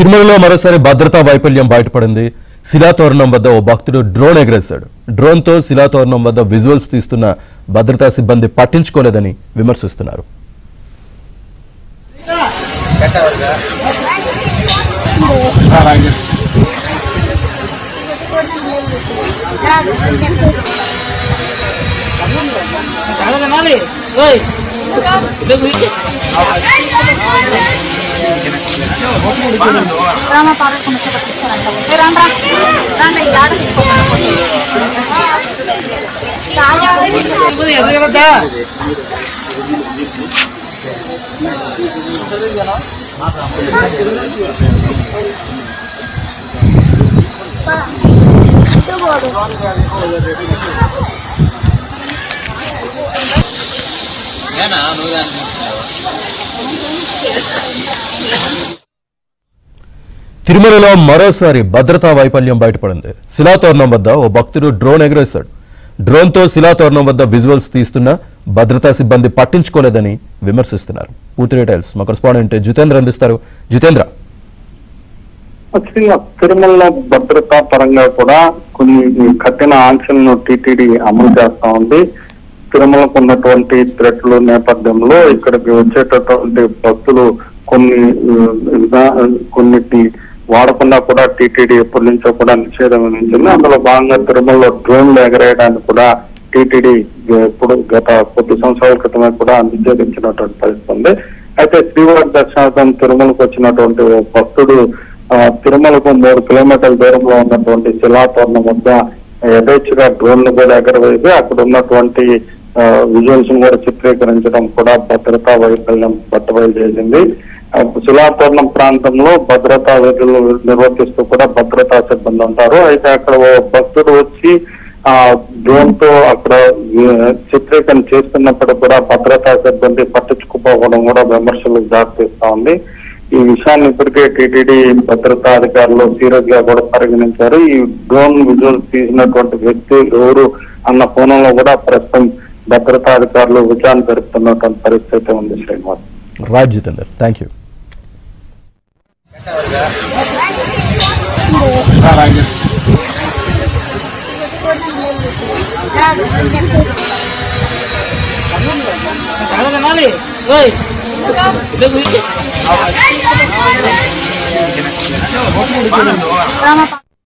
తిరుమలలో మరోసారి భద్రతా వైఫల్యం బయటపడింది. శిలాతోరణం వద్ద ఓ భక్తుడు డ్రోన్ ఎగరేశాడు. డ్రోన్తో శిలాతోరణం వద్ద విజువల్స్ తీస్తున్న భద్రతా సిబ్బంది పట్టించుకోలేదని విమర్శిస్తున్నారు. తిరుమలలో మరోసారి భద్రతా వైఫల్యం బయటపడింది. శిలాతోరణం వద్ద ఓ భక్తుడు డ్రోన్ ఎగరేశాడు. డ్రోన్తో శిలాతోరణం వద్ద విజువల్స్ తీస్తున్న భద్రతా సిబ్బంది పట్టించుకోలేదని విమర్శిస్తున్నారు. పూర్తి డీటెయిల్స్ మా కరెస్పాండెంట్ జితేంద్ర అందిస్తారు. జితేంద్ర, తిరుమలలో భద్రతా పరంగా కూడా కొన్ని కఠిన ఆంక్షలను టీటీడీ అమలు చేస్తా ఉంది. తిరుమలకు ఉన్నటువంటి థ్రెట్లు నేపథ్యంలో ఇక్కడికి వచ్చేటటువంటి భక్తులు కొన్నిటి వాడకుండా కూడా టీటీడీ ఎప్పటి నుంచో కూడా నిషేధం విధించింది. అందులో భాగంగా తిరుమలలో డ్రోన్లు ఎగరేయడానికి కూడా టీటీడీ గత కొద్ది సంవత్సరాల క్రితమే కూడా నిషేధించినటువంటి పరిస్థితి ఉంది. అయితే శ్రీవారి దర్శనార్థం తిరుమలకు వచ్చినటువంటి భక్తుడు తిరుమలకు 3 కిలోమీటర్ల దూరంలో ఉన్నటువంటి శిలాతోరణం వద్ద యథేచ్ఛగా డ్రోన్లు కూడా ఎగరవేసి అక్కడ ఉన్నటువంటి విజువల్స్ కూడా చిత్రీకరించడం కూడా భద్రతా వైఫల్యం బట్టబయలు చేసింది. శిలాతోరణం ప్రాంతంలో భద్రతా విధులు నిర్వర్తిస్తూ కూడా భద్రతా సిబ్బంది ఉంటారు. అయితే అక్కడ ఓ భక్తుడు వచ్చి డ్రోన్ తో అక్కడ చిత్రీకరణ చేస్తున్నప్పుడు కూడా భద్రతా సిబ్బంది పట్టించుకుపోవడం కూడా విమర్శలకు దారితీస్తా ఉంది. ఈ విషయాన్ని ఇప్పటికే టీటీడీ భద్రతా అధికారులు సీరియస్ గా కూడా పరిగణించారు. ఈ డ్రోన్ విజువల్స్ తీసినటువంటి వ్యక్తి ఎవరు అన్న కోణంలో కూడా ప్రస్తుతం భద్రతా అధికారులు విచారణ జరుపుతున్నటువంటి పరిస్థితి ఉంది. Srinivas, right Jitender, thank you.